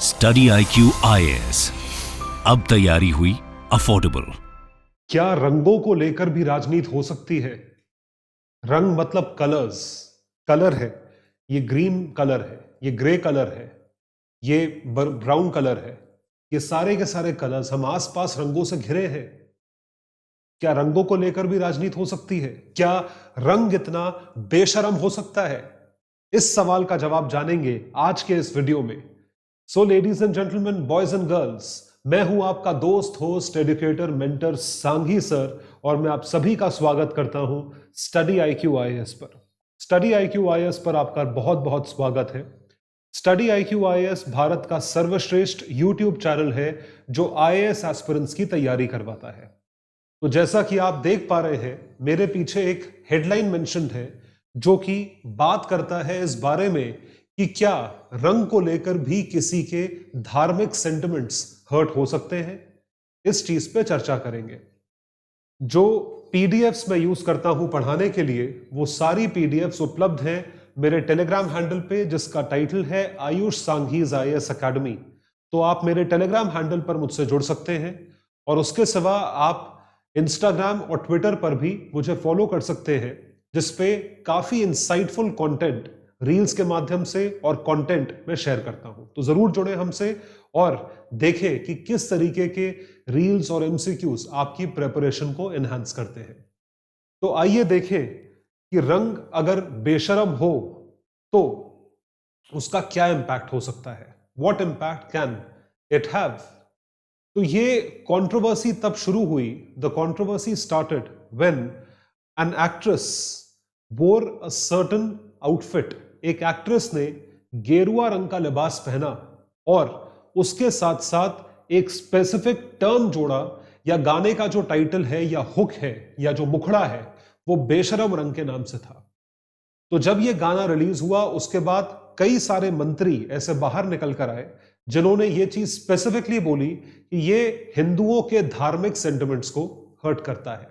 Study IQ IAS, अब तैयारी हुई अफोर्डेबल। क्या रंगों को लेकर भी राजनीति हो सकती है? रंग मतलब कलर्स, कलर है, ये ग्रीन कलर है, ये ग्रे कलर है, ये ब्राउन कलर है, ये सारे के सारे कलर्स, हम आसपास रंगों से घिरे हैं। क्या रंगों को लेकर भी राजनीति हो सकती है? क्या रंग इतना बेशरम हो सकता है? इस सवाल का जवाब जानेंगे आज के इस वीडियो में। So ladies and gentleman, boys and girls, मैं हूं आपका दोस्त, host, educator, mentor Sanghi sir, और मैं आप सभी का स्वागत करता हूं स्टडी IQ IAS पर। स्टडी IQ IAS पर आपका बहुत बहुत स्वागत है। स्टडी IQ IAS भारत का सर्वश्रेष्ठ यूट्यूब चैनल है जो IAS एस्पिरेंट्स की तैयारी करवाता है। तो जैसा कि आप देख पा रहे हैं, मेरे पीछे एक हेडलाइन मेंशन्ड है जो कि बात करता है इस बारे में कि क्या रंग को लेकर भी किसी के धार्मिक सेंटिमेंट्स हर्ट हो सकते हैं। इस चीज पे चर्चा करेंगे। जो PDFs मैं यूज करता हूं पढ़ाने के लिए, वो सारी PDFs उपलब्ध हैं मेरे टेलीग्राम हैंडल पे, जिसका टाइटल है आयुष सांघीज IAS अकेडमी। तो आप मेरे टेलीग्राम हैंडल पर मुझसे जुड़ सकते हैं, और उसके सिवा आप इंस्टाग्राम और ट्विटर पर भी मुझे फॉलो कर सकते हैं, जिसपे काफी इंसाइटफुल कंटेंट रील्स के माध्यम से और कंटेंट में शेयर करता हूं। तो जरूर जुड़े हमसे और देखें कि किस तरीके के रील्स और MCQs आपकी प्रिपरेशन को एनहांस करते हैं। तो आइए देखें कि रंग अगर बेशरम हो तो उसका क्या इंपैक्ट हो सकता है। What impact can it have? तो ये कंट्रोवर्सी तब शुरू हुई, the controversy started when an actress wore a certain outfit। एक एक्ट्रेस ने गेरुआ रंग का लिबास पहना और उसके साथ साथ एक स्पेसिफिक टर्म जोड़ा, या गाने का जो टाइटल है या हुक है या जो मुखड़ा है वो बेशरम रंग के नाम से था। तो जब ये गाना रिलीज हुआ, उसके बाद कई सारे मंत्री ऐसे बाहर निकल कर आए जिन्होंने ये चीज स्पेसिफिकली बोली कि ये हिंदुओं के धार्मिक सेंटिमेंट्स को हर्ट करता है।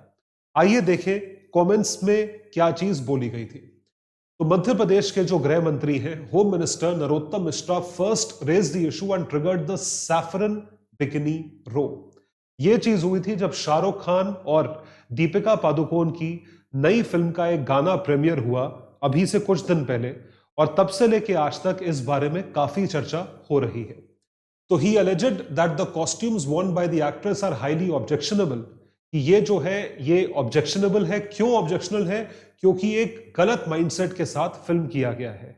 आइए देखें कमेंट्स में क्या चीज बोली गई थी। तो मध्य प्रदेश के जो गृह मंत्री हैं, home minister Narottam Mishra, first raise the issue and triggered the saffron bikini row. ये चीज हुई थी जब शाहरुख खान और दीपिका पादुकोण की नई फिल्म का एक गाना प्रीमियर हुआ अभी से कुछ दिन पहले, और तब से लेके आज तक इस बारे में काफी चर्चा हो रही है। तो ही alleged that the costumes worn by the actress are highly objectionable। कि ये जो है ये ऑब्जेक्शनेबल है। क्यों ऑब्जेक्शनल है? क्योंकि एक गलत माइंडसेट के साथ फिल्म किया गया है,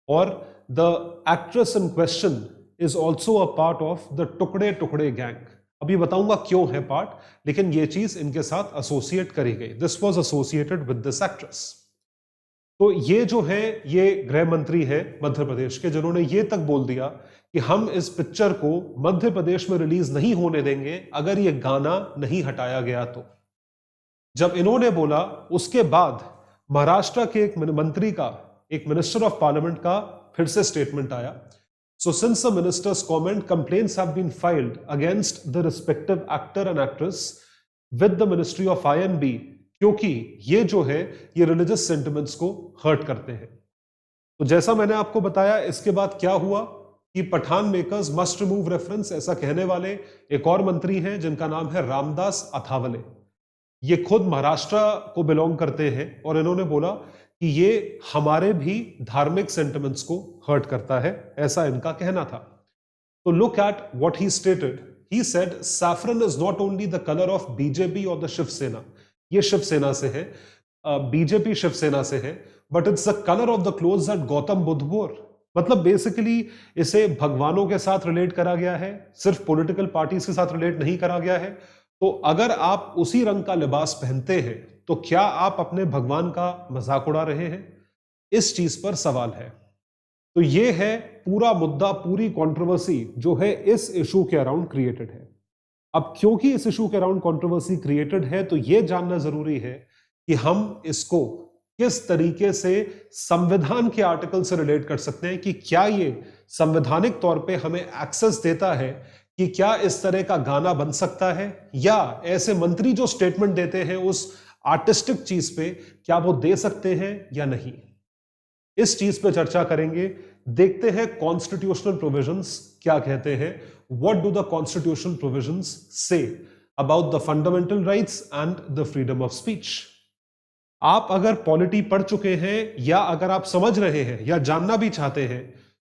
और the actress in question is also a part of the टुकड़े टुकड़े गैंग। अभी बताऊंगा क्यों है पार्ट, लेकिन ये चीज इनके साथ एसोसिएट करी गई। This was associated with this actress. तो ये जो है ये गृह मंत्री है मध्य प्रदेश के, जिन्होंने ये तक बोल दिया कि हम इस पिक्चर को मध्य प्रदेश में रिलीज नहीं होने देंगे अगर ये गाना नहीं हटाया गया तो। जब इन्होंने बोला, उसके बाद महाराष्ट्र के एक मंत्री का, एक मिनिस्टर ऑफ पार्लियामेंट का फिर से स्टेटमेंट आया। So since the minister's comment, complaints have been filed against the respective actor and actress with the ministry of INB, क्योंकि ये जो है ये रिलीजियस सेंटिमेंट्स को हर्ट करते हैं। तो जैसा मैंने आपको बताया, इसके बाद क्या हुआ कि Pathaan makers must remove reference, ऐसा कहने वाले एक और मंत्री हैं जिनका नाम है रामदास अठावले। ये खुद महाराष्ट्र को बिलोंग करते हैं, और इन्होंने बोला कि ये हमारे भी धार्मिक सेंटिमेंट्स को हर्ट करता है, ऐसा इनका कहना था। तो look at what he stated. He said saffron is not only the colour of BJP और द शिवसेना। ये शिवसेना से है, BJP शिवसेना से है, but it's the colour of the clothes that Gautam Buddha वोर। मतलब बेसिकली इसे भगवानों के साथ रिलेट करा गया है, सिर्फ पॉलिटिकल पार्टीज के साथ रिलेट नहीं करा गया है। तो अगर आप उसी रंग का लिबास पहनते हैं तो क्या आप अपने भगवान का मजाक उड़ा रहे हैं? इस चीज पर सवाल है। तो ये है पूरा मुद्दा, पूरी कंट्रोवर्सी जो है इस इशू के अराउंड क्रिएटेड है। अब क्योंकि इस इशू के अराउंड कंट्रोवर्सी क्रिएटेड है, तो यह जानना जरूरी है कि हम इसको किस तरीके से संविधान के आर्टिकल से रिलेट कर सकते हैं, कि क्या ये संवैधानिक तौर पे हमें एक्सेस देता है कि क्या इस तरह का गाना बन सकता है, या ऐसे मंत्री जो स्टेटमेंट देते हैं उस आर्टिस्टिक चीज पे क्या वो दे सकते हैं या नहीं। इस चीज पे चर्चा करेंगे। देखते हैं कॉन्स्टिट्यूशनल प्रोविजंस क्या कहते हैं। What do the constitutional provisions say about the fundamental rights and the freedom of speech. आप अगर पॉलिटी पढ़ चुके हैं या अगर आप समझ रहे हैं या जानना भी चाहते हैं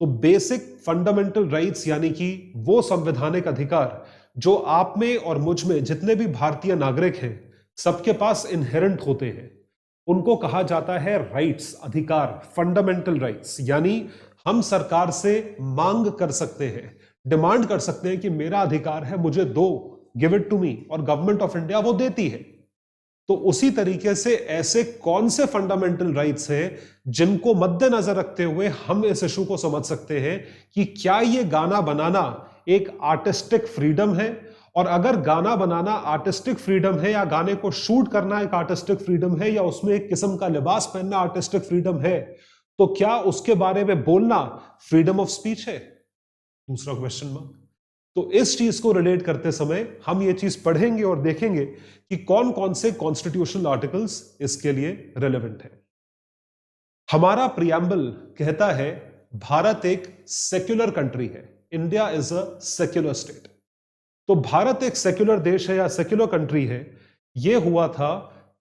तो बेसिक फंडामेंटल राइट्स यानी कि वो संवैधानिक अधिकार जो आप में और मुझ में जितने भी भारतीय नागरिक हैं सबके पास इनहेरेंट होते हैं, उनको कहा जाता है राइट्स, अधिकार, फंडामेंटल राइट्स। यानी हम सरकार से मांग कर सकते हैं, डिमांड कर सकते हैं कि मेरा अधिकार है, मुझे दो, गिव इट टू मी, और गवर्नमेंट ऑफ इंडिया वो देती है। तो उसी तरीके से ऐसे कौन से फंडामेंटल राइट्स हैं जिनको मद्देनजर रखते हुए हम इस इशू को समझ सकते हैं कि क्या ये गाना बनाना एक आर्टिस्टिक फ्रीडम है, और अगर गाना बनाना आर्टिस्टिक फ्रीडम है या गाने को शूट करना एक आर्टिस्टिक फ्रीडम है या उसमें एक किस्म का लिबास पहनना आर्टिस्टिक फ्रीडम है, तो क्या उसके बारे में बोलना फ्रीडम ऑफ स्पीच है? दूसरा क्वेश्चन मार्क। तो इस चीज को रिलेट करते समय हम ये चीज पढ़ेंगे और देखेंगे कि कौन कौन से कॉन्स्टिट्यूशनल आर्टिकल्स इसके लिए रेलेवेंट है। हमारा प्रियम्बल कहता है भारत एक सेक्युलर कंट्री है, India is a secular state. तो भारत एक सेक्युलर देश है या सेक्युलर कंट्री है, यह हुआ था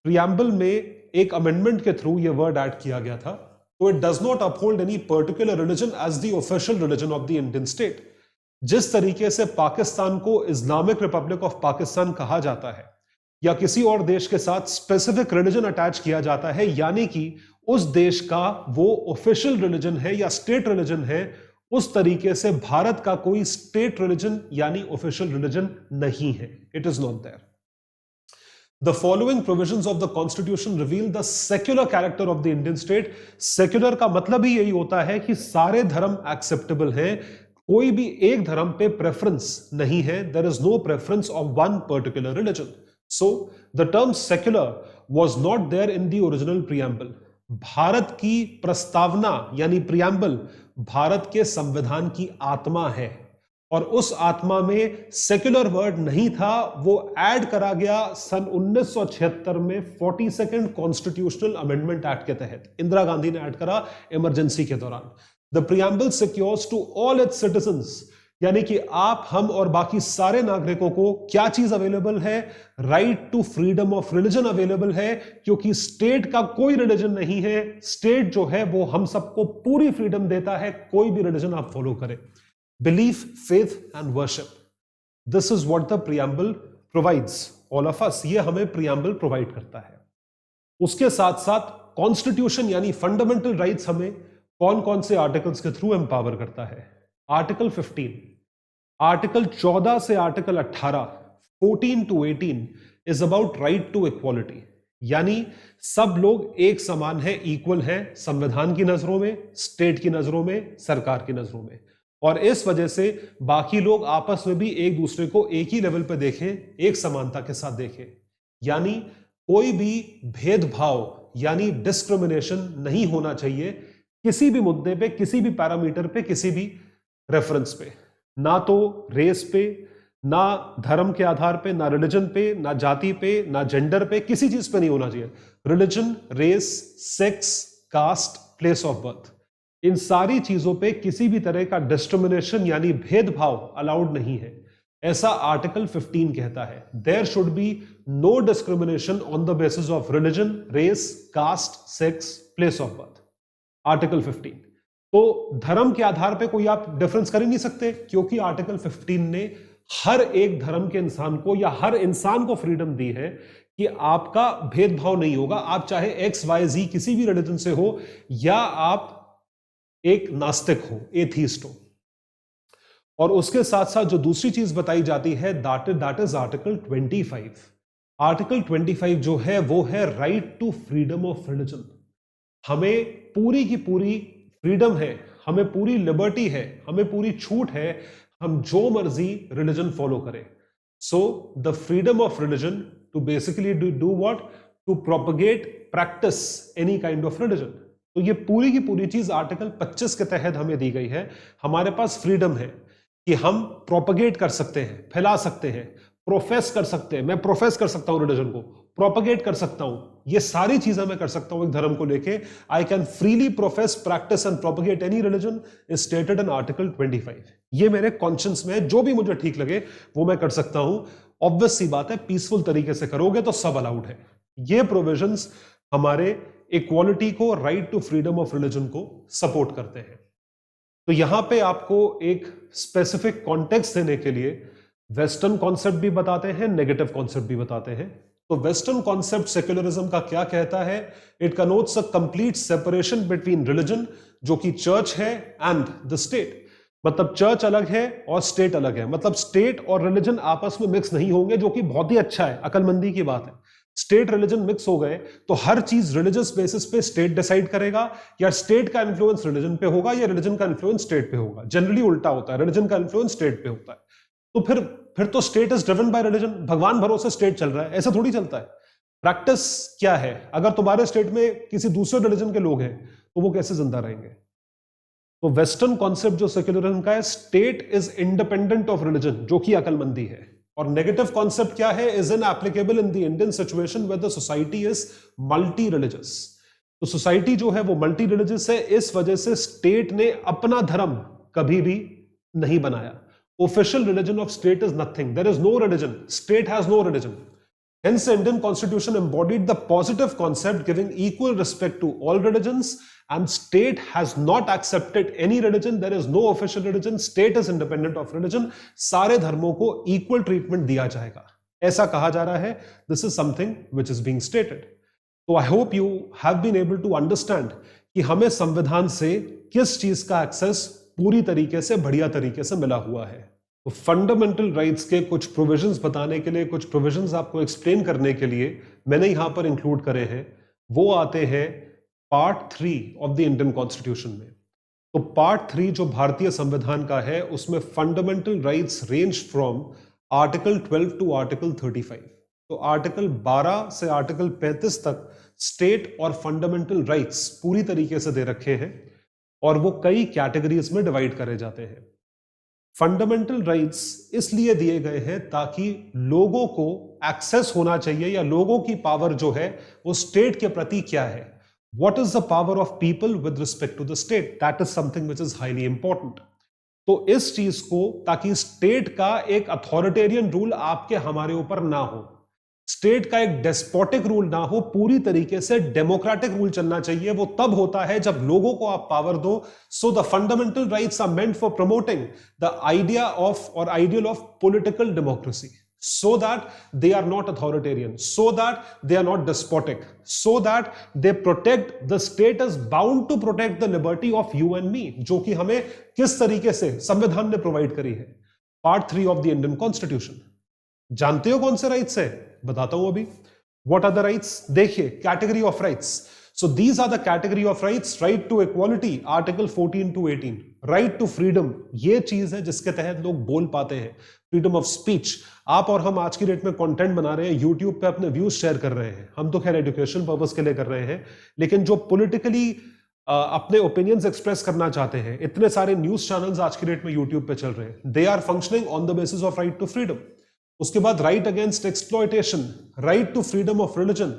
प्रियम्बल में एक अमेंडमेंट के थ्रू यह वर्ड ऐड किया गया था। तो it does not uphold any particular religion as the official religion of the Indian state. जिस तरीके से पाकिस्तान को इस्लामिक रिपब्लिक ऑफ पाकिस्तान कहा जाता है या किसी और देश के साथ स्पेसिफिक रिलीजन अटैच किया जाता है, यानी कि उस देश का वो ऑफिशियल रिलीजन है या स्टेट रिलीजन है, उस तरीके से भारत का कोई स्टेट रिलीजन यानी ऑफिशियल रिलीजन नहीं है। It is not there. The following provisions of the Constitution reveal the secular character of the Indian state. Secular का मतलब ही यही होता है कि सारे धर्म एक्सेप्टेबल हैं, कोई भी एक धर्म पे प्रेफरेंस नहीं है। There is no preference of one particular religion. So the term secular was not there in the original preamble. Bharat की प्रस्तावना यानी प्रियम्बल भारत के संविधान की आत्मा है और उस आत्मा में सेक्युलर वर्ड नहीं था, वो ऐड करा गया सन 1976 में 42nd कॉन्स्टिट्यूशनल अमेंडमेंट एक्ट के तहत। इंदिरा गांधी ने ऐड करा इमरजेंसी के दौरान। The preamble secures to all its citizens, यानी कि आप, हम और बाकी सारे नागरिकों को क्या चीज अवेलेबल है? Right to freedom of religion available है, क्योंकि स्टेट का कोई रिलीजन नहीं है। स्टेट जो है वो हम सबको पूरी फ्रीडम देता है, कोई भी रिलीजन आप फॉलो करें। Belief, faith and worship. This is what the preamble provides all of us. ये हमें preamble provide करता है। उसके साथ साथ कॉन्स्टिट्यूशन यानी फंडामेंटल राइट्स हमें कौन कौन से आर्टिकल्स के थ्रू एम्पावर करता है? आर्टिकल 15, आर्टिकल 14 से article 18, 14 to 18 is about right to equality, यानी सब लोग एक समान है, इक्वल है संविधान की नजरों में, स्टेट की नजरों में, सरकार की नजरों में। और इस वजह से बाकी लोग आपस में भी एक दूसरे को एक ही लेवल पे देखें, एक समानता के साथ देखें, यानी कोई भी भेदभाव यानी डिस्क्रिमिनेशन नहीं होना चाहिए किसी भी मुद्दे पे, किसी भी पैरामीटर पे, किसी भी रेफरेंस पे, ना तो रेस पे, ना धर्म के आधार पे, ना रिलीजन पे, ना जाति पे, ना जेंडर पे, किसी चीज पे नहीं होना चाहिए। Religion, race, sex, caste, place of birth, इन सारी चीजों पे किसी भी तरह का डिस्क्रिमिनेशन यानी भेदभाव अलाउड नहीं है, ऐसा आर्टिकल 15 कहता है। There should be no discrimination on the basis of religion, race, caste, sex, place of birth, article 15। तो धर्म के आधार पे कोई आप डिफरेंस कर ही नहीं सकते, क्योंकि आर्टिकल 15 ने हर एक धर्म के इंसान को या हर इंसान को फ्रीडम दी है कि आपका भेदभाव नहीं होगा। आप चाहे XYZ किसी भी रिलीजन से हो या आप एक नास्तिक हो, एथीस्ट हो। और उसके साथ साथ जो दूसरी चीज बताई जाती है दैट इज आर्टिकल 25। आर्टिकल 25 जो है वो है right to freedom of religion. हमें पूरी की पूरी फ्रीडम है, हमें पूरी लिबर्टी है, हमें पूरी छूट है, हम जो मर्जी रिलीजन फॉलो करें। So the freedom of religion to basically do what? To propagate, practice any kind of religion. तो ये पूरी की पूरी चीज आर्टिकल 25 के तहत हमें दी गई है। हमारे पास फ्रीडम है कि हम प्रोपगेट कर सकते हैं, फैला सकते हैं, प्रोफेस कर सकते हैं। मैं प्रोफेस कर सकता हूं रिलीजन को, प्रोपगेट कर सकता हूं, ये सारी चीजें मैं कर सकता हूं एक धर्म को लेके। I can freely profess, practice and propagate any religion is stated in article 25। ये मेरे कॉन्शियंस में है, जो भी मुझे ठीक लगे वो मैं कर सकता हूं। ऑब्वियस सी बात है, पीसफुल तरीके से करोगे तो सब अलाउड है। ये प्रोविजंस हमारे इक्वालिटी को, right to freedom of religion को सपोर्ट करते हैं। तो यहां पे आपको एक स्पेसिफिक कॉन्टेक्स्ट देने के लिए वेस्टर्न कॉन्सेप्ट भी बताते हैं, नेगेटिव कॉन्सेप्ट भी बताते हैं। तो वेस्टर्न कॉन्सेप्ट सेक्युलरिज्म का क्या कहता है? It connotes a complete separation between religion, जो कि चर्च है, एंड द स्टेट। मतलब चर्च अलग है और स्टेट अलग है, मतलब स्टेट और रिलीजन आपस में मिक्स नहीं होंगे, जो कि बहुत ही अच्छा है, अकलमंदी की बात है। स्टेट रिलीजन मिक्स हो गए तो हर चीज रिलीजियस बेसिस पे स्टेट डिसाइड करेगा, या स्टेट का इन्फ्लुएंस रिलीजन पे होगा या रिलीजन का इन्फ्लुएंस स्टेट पे होगा। जनरली उल्टा होता है, रिलीजन का इन्फ्लुएंस स्टेट पे होता है। तो फिर तो state is driven by religion, भगवान भरोसे स्टेट चल रहा है, ऐसा थोड़ी चलता है। प्रैक्टिस क्या है? अगर तुम्हारे स्टेट में किसी दूसरे रिलीजन के लोग हैं तो वो कैसे जिंदा रहेंगे? तो वेस्टर्न कॉन्सेप्ट जो सेक्युलरिज्म का है, state is independent of religion, जो कि अकलमंदी है। और नेगेटिव कॉन्सेप्ट क्या है? Is inapplicable in the Indian situation where the society is multi religious. तो सोसाइटी जो है वो मल्टी रिलीजियस है, इस वजह से स्टेट ने अपना धर्म कभी भी नहीं बनाया। Official religion of state is nothing. There is no religion. State has no religion. Hence, the Indian Constitution embodied the positive concept giving equal respect to all religions, and state has not accepted any religion. There is no official religion. State is independent of religion. सारे धर्मों को equal treatment दिया जाएगा, ऐसा कहा जा रहा है। This is something which is being stated. So I hope you have been able to understand कि हमें संविधान से किस चीज का एक्सेस पूरी तरीके से, बढ़िया तरीके से मिला हुआ है। तो फंडामेंटल राइट्स के कुछ प्रोविजंस बताने के लिए, कुछ प्रोविजंस आपको एक्सप्लेन करने के लिए मैंने यहां पर इंक्लूड करे हैं। वो आते हैं part 3 of the Indian constitution में। तो पार्ट 3 जो भारतीय संविधान का है, उसमें fundamental rights range from article 12 to article 35। तो आर्टिकल 12 से आर्टिकल 35 तक स्टेट और फंडामेंटल राइट्स पूरी तरीके से दे रखे हैं, और वो कई कैटेगरीज में डिवाइड करे जाते हैं। फंडामेंटल राइट्स इसलिए दिए गए हैं ताकि लोगों को एक्सेस होना चाहिए, या लोगों की पावर जो है वो स्टेट के प्रति क्या है। What is the power of people with respect to the state? That is something which is highly important. तो इस चीज को, ताकि स्टेट का एक अथॉरिटेरियन रूल आपके हमारे ऊपर ना हो, स्टेट का एक डेस्पोटिक रूल ना हो, पूरी तरीके से डेमोक्रेटिक रूल चलना चाहिए। वो तब होता है जब लोगों को आप पावर दो। So the fundamental rights are meant for promoting the idea of और ideal of political democracy, so that they are not authoritarian, so that they are not despotic, so that they protect, the state is bound to protect the liberty of you and me, जो कि हमें किस तरीके से संविधान ने provide करी है। Part 3 of the Indian constitution. जानते हो कौन से राइट्स है? बताता हूं अभी। What are the rights? देखिए, category of rights. So these are the category of rights. Right to equality, article 14 to 18। Right to freedom, ये चीज है जिसके तहत लोग बोल पाते हैं। फ्रीडम ऑफ स्पीच, आप और हम आज की डेट में कंटेंट बना रहे हैं, यूट्यूब पे अपने व्यूज शेयर कर रहे हैं। हम तो खैर एजुकेशन पर्पस के लिए कर रहे हैं, लेकिन जो पॉलिटिकली अपने ओपिनियंस एक्सप्रेस करना चाहते हैं, इतने सारे न्यूज चैनल्स आज की डेट में यूट्यूब पे चल रहे हैं। They are functioning on the basis of right to freedom. उसके बाद right against exploitation, right to freedom of religion,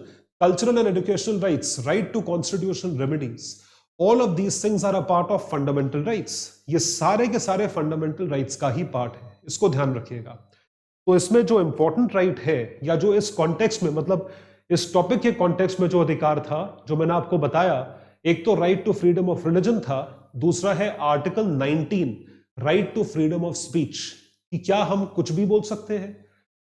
cultural and educational rights, right to constitutional remedies, all of these things are a part of fundamental rights. ये सारे के सारे fundamental rights का ही part है, इसको ध्यान रखिएगा। तो इसमें जो इंपॉर्टेंट राइट है, या जो इस कॉन्टेक्स्ट में, मतलब इस टॉपिक के कॉन्टेक्स्ट में जो अधिकार था, जो मैंने आपको बताया, एक तो right to freedom of religion था, दूसरा है article 19 right to freedom of speech, कि क्या हम कुछ भी बोल सकते हैं,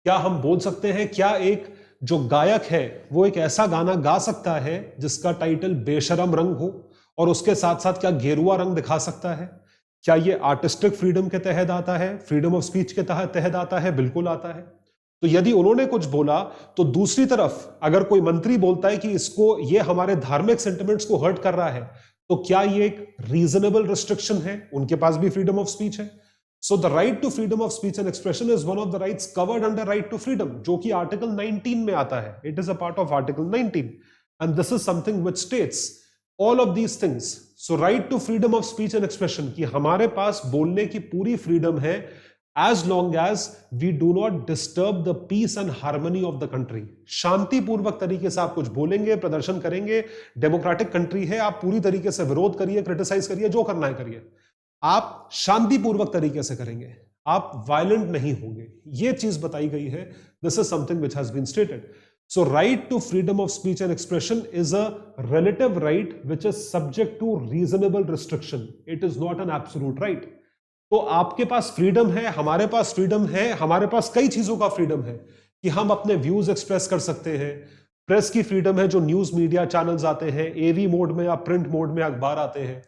क्या हम बोल सकते हैं, क्या एक जो गायक है वो एक ऐसा गाना गा सकता है जिसका टाइटल बेशरम रंग हो, और उसके साथ साथ क्या गेरुआ रंग दिखा सकता है? क्या ये आर्टिस्टिक फ्रीडम के तहत आता है, फ्रीडम ऑफ स्पीच के तहत आता है? बिल्कुल आता है। तो यदि उन्होंने कुछ बोला, तो दूसरी तरफ अगर कोई मंत्री बोलता है कि इसको, ये हमारे धार्मिक सेंटिमेंट्स को हर्ट कर रहा है, तो क्या ये एक रीजनेबल रिस्ट्रिक्शन है? उनके पास भी फ्रीडम ऑफ स्पीच है। So the right to freedom of speech and expression is one of the rights covered under right to freedom, जो कि आर्टिकल 19 में आता है। It is a part of article 19, and this is something which states all of these things. So right to freedom of speech and expression, कि हमारे पास बोलने की पूरी फ्रीडम है, as long as we do not disturb the peace and harmony of the country। शांतिपूर्वक तरीके से आप कुछ बोलेंगे, प्रदर्शन करेंगे, डेमोक्रेटिक कंट्री है, आप पूरी तरीके से विरोध करिए, क्रिटिसाइज करिए, जो करना है करिए, आप शांतिपूर्वक तरीके से करेंगे, आप वायलेंट नहीं होंगे, ये चीज बताई गई है। This is something which has been stated. So right to freedom of speech and expression is a relative right which is subject to reasonable restriction. It is not an absolute right. तो आपके पास freedom है, हमारे पास freedom है, हमारे पास कई चीजों का freedom है कि हम अपने व्यूज एक्सप्रेस कर सकते हैं। प्रेस की फ्रीडम है, जो न्यूज मीडिया चैनल्स आते हैं, एवी मोड में या प्रिंट मोड में अखबार आते हैं।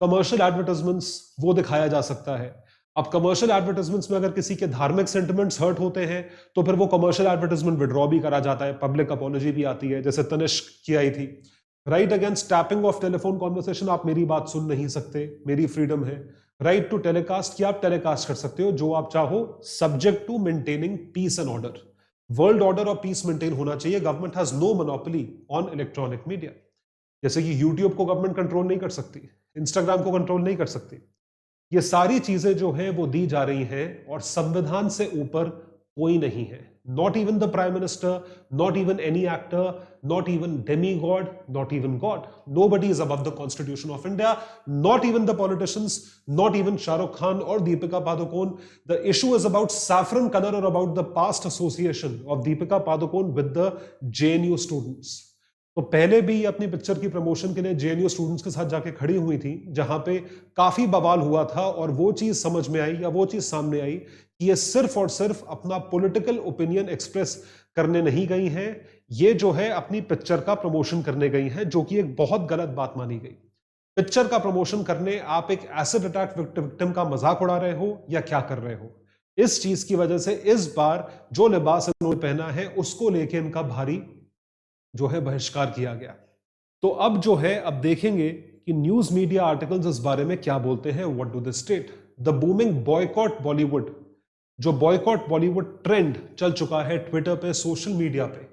कमर्शियल एडवर्टाइजमेंट्स वो दिखाया जा सकता है। अब कमर्शियल एडवर्टाइजमेंट्स में अगर किसी के धार्मिक सेंटिमेंट्स हर्ट होते हैं तो फिर वो कमर्शियल एडवर्टाइजमेंट विड्रॉ भी करा जाता है, पब्लिक अपॉलॉजी भी आती है, जैसे तनिष्क की आई थी। Right against tapping of telephone conversation, आप मेरी बात सुन नहीं सकते, मेरी फ्रीडम है। राइट टू टेलीकास्ट, कि आप टेलीकास्ट कर सकते हो जो आप चाहो, subject to maintaining peace and order. World order और पीस मेंटेन होना चाहिए। Government has no monopoly on electronic media. जैसे कि यूट्यूब को गवर्नमेंट कंट्रोल नहीं कर सकती, इंस्टाग्राम को कंट्रोल नहीं कर सकती। ये सारी चीजें जो हैं वो दी जा रही हैं और संविधान से ऊपर कोई नहीं है। Not even the prime minister, not even any actor, not even demi god, not even god. Nobody is above the constitution of India, not even the politicians, not even Shahrukh Khan और Deepika Padukone. The issue is about saffron colour और about the past association of Deepika Padukone with the JNU students. तो पहले भी अपनी picture की promotion के लिए JNU students के साथ जाके खड़ी हुई थी, जहां पे काफी बवाल हुआ था और वो चीज समझ में आई या वो चीज सामने आई कि ये सिर्फ और सिर्फ अपना पॉलिटिकल ओपिनियन एक्सप्रेस करने नहीं गई हैं, ये जो है अपनी पिक्चर का प्रमोशन करने गई हैं, जो कि एक बहुत गलत बात मानी गई। पिक्चर का प्रमोशन करने आप एक एसिड अटैक विक्टिम का मजाक उड़ा रहे हो या क्या कर रहे हो? इस चीज की वजह से इस बार जो लिबास इन्होंने पहना है उसको लेके इनका भारी जो है बहिष्कार किया गया। तो अब जो है, अब देखेंगे कि न्यूज मीडिया आर्टिकल्स इस बारे में क्या बोलते हैं। What do they state? The booming boycott Bollywood, जो बॉयकॉट बॉलीवुड ट्रेंड चल चुका है ट्विटर पे, सोशल मीडिया पे।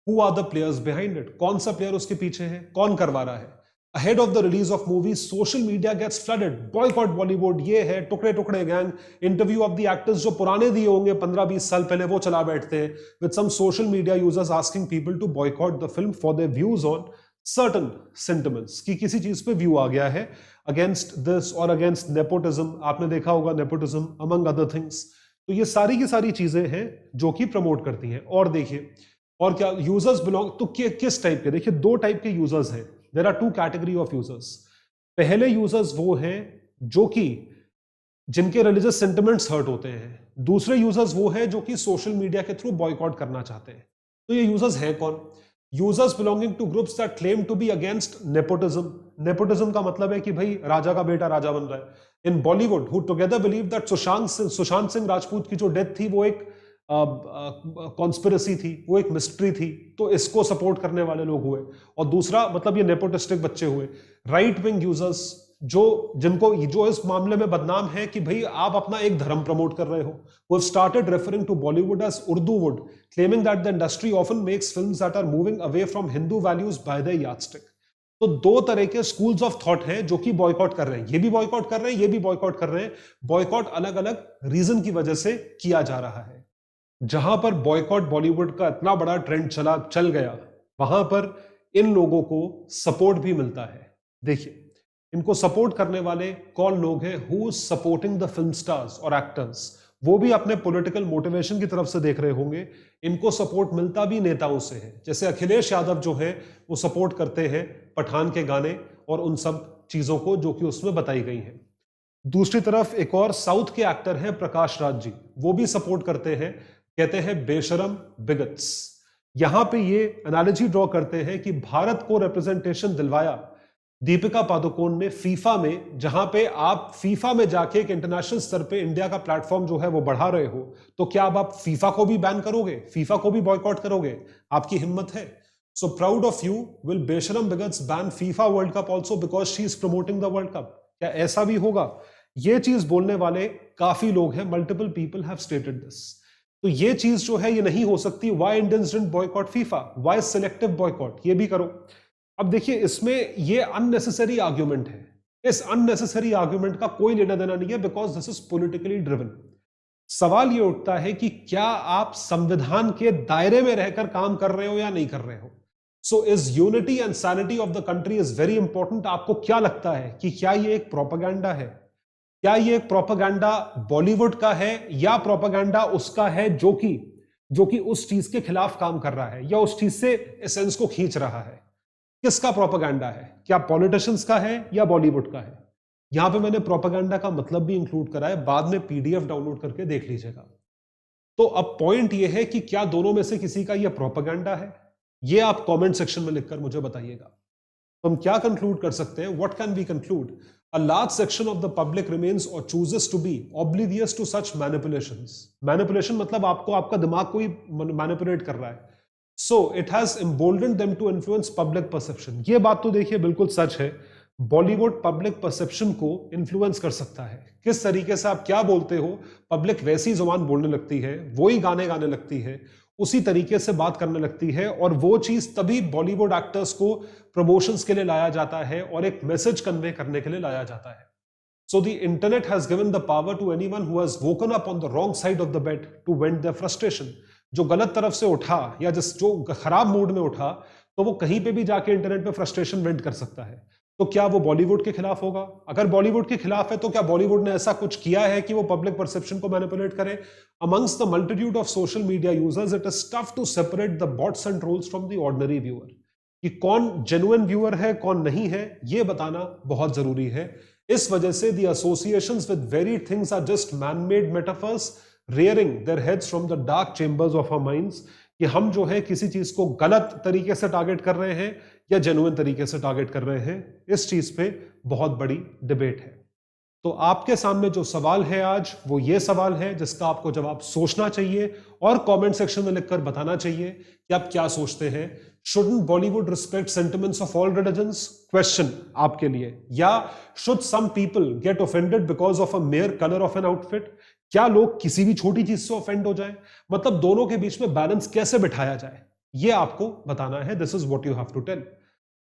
Who are the players behind it? कौन सा प्लेयर उसके पीछे है, कौन करवा रहा है? Ahead of the release of movies social media gets flooded, boycott Bollywood, ये है टुकड़े टुकड़े gang. Interview of the actors जो पुराने दिए होंगे 15-20 साल पहले, वो चला बैठते हैं with some social media users asking people to boycott the film for their views on certain sentiments, कि किसी चीज पे व्यू आ गया है अगेंस्ट दिस और अगेंस्ट नेपोटिज्म। आपने देखा होगा नेपोटिज्म अमंग अदर थिंग्स। तो ये सारी की सारी चीजें हैं जो कि प्रमोट करती हैं। और देखिए और क्या यूजर्स बिलोंग तो किस टाइप के? देखिए दो टाइप के यूजर्स हैं। There are two category of users. पहले यूजर्स वो हैं जो कि जिनके रिलीजियस सेंटिमेंट्स हर्ट होते हैं। दूसरे यूजर्स वो हैं जो कि सोशल मीडिया के थ्रू बॉयकॉट करना चाहते हैं। तो ये यूजर्स हैं कौन? Users belonging to groups that claim to be against nepotism. Nepotism का मतलब है कि भाई राजा का बेटा राजा बन रहा है। In Bollywood who together believe that Sushant Singh Rajput की जो डेथ थी वो एक कॉन्स्पिरेसी थी, वो एक मिस्ट्री थी, तो इसको सपोर्ट करने वाले लोग हुए। और दूसरा मतलब ये नेपोटिस्टिक बच्चे हुए। राइट विंग यूजर्स जो इस मामले में बदनाम है कि भाई आप अपना एक धर्म प्रमोट कर रहे हो। वो started referring to Bollywood as Urduwood, claiming that the industry often makes films that are moving away from Hindu values by the yardstick. तो दो तरह के स्कूल्स ऑफ थॉट हैं जो कि बॉयकॉट कर रहे हैं। ये भी बॉयकॉट कर रहे हैं, ये भी बॉयकॉट कर रहे हैं। बॉयकॉट अलग अलग रीजन की वजह से किया जा रहा है। जहां पर बॉयकॉट बॉलीवुड का इतना बड़ा ट्रेंड चल गया, वहां पर इन लोगों को सपोर्ट भी मिलता है। देखिए इनको सपोर्ट करने वाले कौन लोग हैं? Who is supporting the film stars और एक्टर्स? वो भी अपने पॉलिटिकल मोटिवेशन की तरफ से देख रहे होंगे। इनको सपोर्ट मिलता भी नेताओं से है। जैसे अखिलेश यादव जो है वो सपोर्ट करते हैं पठान के गाने और उन सब चीजों को जो कि उसमें बताई गई हैं। दूसरी तरफ एक और साउथ के एक्टर हैं प्रकाश राज जी, वो भी सपोर्ट करते हैं, कहते हैं बेशरम बिगट्स। यहां पे ये एनालॉजी ड्रॉ करते हैं कि भारत को रिप्रेजेंटेशन दिलवाया दीपिका पादुकोण ने फीफा में, जहां पे आप फीफा में जाके एक इंटरनेशनल स्तर पे इंडिया का प्लेटफॉर्म जो है वो बढ़ा रहे हो, तो क्या अब आप फीफा को भी बैन करोगे, फीफा को भी बॉयकॉट करोगे? आपकी हिम्मत है? So proud of you. Will बेशरम bigots ban FIFA World Cup also because she is promoting the World Cup? क्या ऐसा भी होगा? ये चीज बोलने वाले काफी लोग हैं। Multiple people have stated this. तो ये चीज जो है ये नहीं हो सकती। Why Indians didn't boycott FIFA? Why selective boycott? ये भी करो। अब देखिए इसमें ये अननेसेसरी आर्ग्यूमेंट है। इस अननेसेसरी आर्ग्यूमेंट का कोई लेना देना नहीं है because this is politically driven. सवाल ये उठता है कि क्या आप संविधान के दायरे में रहकर काम कर रहे हो या नहीं कर रहे हो। So is unity and sanity of the country is very important. आपको क्या लगता है कि क्या ये एक प्रोपेगेंडा है? क्या ये एक प्रोपेगेंडा बॉलीवुड का है या प्रोपेगेंडा उसका है जो कि उस चीज के खिलाफ काम कर रहा है या उस चीज से एसेंस को खींच रहा है? किसका प्रोपेगेंडा है? क्या पॉलिटिशियंस का है या बॉलीवुड का है? यहां पे मैंने प्रोपेगेंडा का मतलब भी इंक्लूड करा है, बाद में पीडीएफ डाउनलोड करके देख लीजिएगा। तो अब पॉइंट ये है कि क्या दोनों में से किसी का ये प्रोपेगेंडा है? ये आप कमेंट सेक्शन में लिखकर मुझे बताइएगा। तो हम क्या कंक्लूड कर सकते हैं? What can we conclude? A large section of the public remains और chooses to be oblivious to such manipulations. Manipulation मतलब आपको आपका दिमाग को ही मैनिपुलेट कर रहा है। So it has emboldened them to influence public perception. ये बात तो देखिए बिल्कुल सच है। बॉलीवुड पब्लिक परसेप्शन को इन्फ्लुएंस कर सकता है। किस तरीके से आप क्या बोलते हो, पब्लिक वैसी जुबान बोलने लगती है, वही गाने गाने लगती है, उसी तरीके से बात करने लगती है। और वो चीज तभी बॉलीवुड एक्टर्स को प्रमोशंस के लिए लाया जाता है और एक मैसेज कन्वे करने के लिए लाया जाता है। So the internet has given the power to anyone who has woken up on the wrong side of the bed to vent their frustration. जो गलत तरफ से उठा या जो खराब मूड में उठा, तो वो कहीं पे भी जाके इंटरनेट पे फ्रस्ट्रेशन वेंट कर सकता है। तो क्या वो बॉलीवुड के खिलाफ होगा? अगर बॉलीवुड के खिलाफ है तो क्या बॉलीवुड ने ऐसा कुछ किया है कि वो पब्लिक परसेप्शन को मैनिपुलेट करे? Amongst the multitude of social media users it is tough to separate the bots and trolls from the ordinary viewer. कि कौन जेन्युइन व्यूअर है, कौन नहीं है, ये बताना बहुत जरूरी है। इस वजह से the associations with very things are just man made metaphors rearing their heads from the dark chambers of our minds। कि हम जो है किसी चीज को गलत तरीके से टारगेट कर रहे हैं या जेन्युइन तरीके से टारगेट कर रहे हैं, इस चीज पे बहुत बड़ी डिबेट है। तो आपके सामने जो सवाल है आज, वो ये सवाल है जिसका आपको जवाब सोचना चाहिए और कमेंट सेक्शन में लिखकर बताना चाहिए कि आप क्या सोचते हैं। Shouldn't Bollywood respect sentiments of all religions? Question आपके लिए। या should some people get offended because of a mere colour of an outfit? क्या लोग किसी भी छोटी चीज से ऑफेंड हो जाए? मतलब दोनों के बीच में बैलेंस कैसे बिठाया जाए, ये आपको बताना है। This is what you have to tell.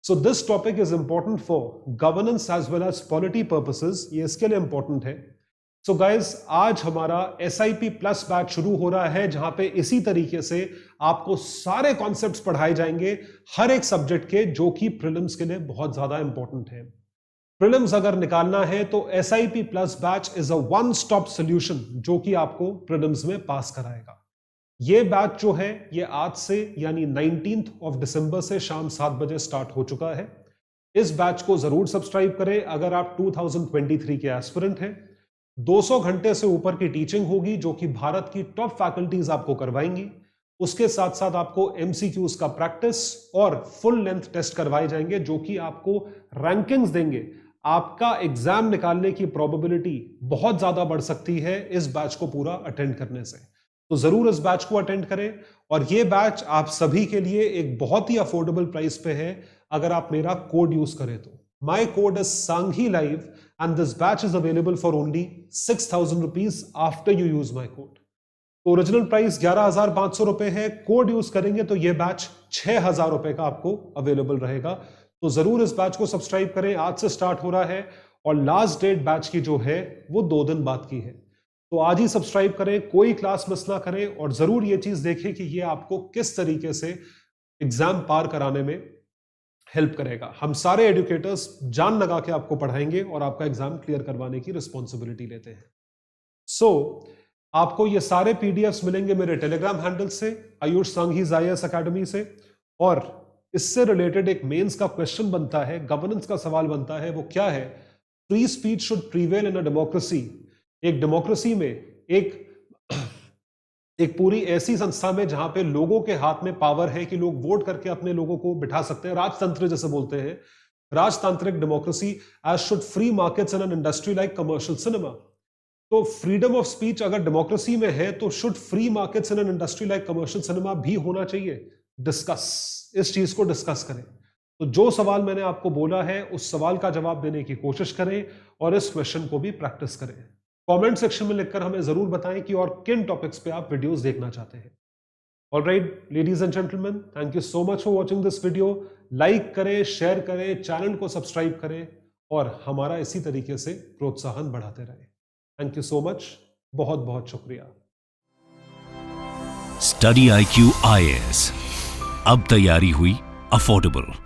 So this topic is important for governance as well as polity purposes. ये इसके लिए इंपॉर्टेंट है। सो गाइज, आज हमारा SIP प्लस बैच शुरू हो रहा है, जहां पे इसी तरीके से आपको सारे कॉन्सेप्ट्स पढ़ाए जाएंगे हर एक सब्जेक्ट के, जो कि प्रीलिम्स के लिए बहुत ज्यादा इंपॉर्टेंट है। प्रीलिम्स अगर निकालना है तो SIP plus batch is a one stop solution, जो कि आपको प्रीलिम्स में पास कराएगा। ये बैच जो है ये आज से यानी 19th ऑफ दिसंबर से शाम 7 बजे स्टार्ट हो चुका है। इस बैच को जरूर सब्सक्राइब करें अगर आप 2023 के एस्पिरेंट हैं। 200 घंटे से ऊपर की टीचिंग होगी, जो कि भारत की टॉप फैकल्टीज आपको करवाएंगी। उसके साथ साथ आपको MCQs का प्रैक्टिस और फुल लेंथ टेस्ट करवाए जाएंगे, जो कि आपको रैंकिंग्स देंगे। आपका एग्जाम निकालने की प्रोबेबिलिटी बहुत ज्यादा बढ़ सकती है इस बैच को पूरा अटेंड करने से। तो जरूर इस बैच को अटेंड करें। और ये बैच आप सभी के लिए एक बहुत ही अफोर्डेबल प्राइस पे है अगर आप मेरा कोड यूज करें तो। My code is Sanghi live and this batch is available for only 6,000 rupees after you use my code. तो ओरिजिनल प्राइस 11,500 रुपए है। कोड यूज करेंगे तो ये बैच 6,000 रुपए का आपको अवेलेबल रहेगा। तो जरूर इस बैच को सब्सक्राइब करें। आज से स्टार्ट हो रहा है और लास्ट डेट बैच की जो है वो 2 दिन बाद की है। तो आज ही सब्सक्राइब करें, कोई क्लास मिस ना करें और जरूर ये चीज देखें कि ये आपको किस तरीके से एग्जाम पार कराने में हेल्प करेगा। हम सारे एजुकेटर्स जान लगा के आपको पढ़ाएंगे और आपका एग्जाम क्लियर करवाने की रिस्पॉन्सिबिलिटी लेते हैं। सो आपको ये सारे PDFs मिलेंगे मेरे टेलीग्राम हैंडल से, आयुष सांघीज IAS अकेडमी से। और इससे रिलेटेड एक मेंस का क्वेश्चन बनता है, गवर्नेंस का सवाल बनता है। वो क्या है? Free speech should prevail in a democracy. एक डेमोक्रेसी में एक पूरी ऐसी संस्था में जहां पे लोगों के हाथ में पावर है कि लोग वोट करके अपने लोगों को बिठा सकते हैं, राजतंत्र जैसे बोलते हैं, राजतांत्रिक democracy, as should free markets in an industry like commercial cinema. तो फ्रीडम ऑफ स्पीच अगर डेमोक्रेसी में है तो should free markets in an industry like commercial cinema भी होना चाहिए। डिस्कस, इस चीज को डिस्कस करें। तो जो सवाल मैंने आपको बोला है उस सवाल का जवाब देने की कोशिश करें और इस क्वेश्चन को भी प्रैक्टिस करें। कमेंट सेक्शन में लिखकर हमें जरूर बताएं कि और किन टॉपिक्स पे आप वीडियोस देखना चाहते हैं। Alright ladies and gentleman, thank you so much for watching this video. Like करें, शेयर करें, चैनल को सब्सक्राइब करें और हमारा इसी तरीके से प्रोत्साहन बढ़ाते रहें। Thank you so much. बहुत बहुत शुक्रिया। स्टडी IQ IAS, अब तैयारी हुई अफोर्डेबल।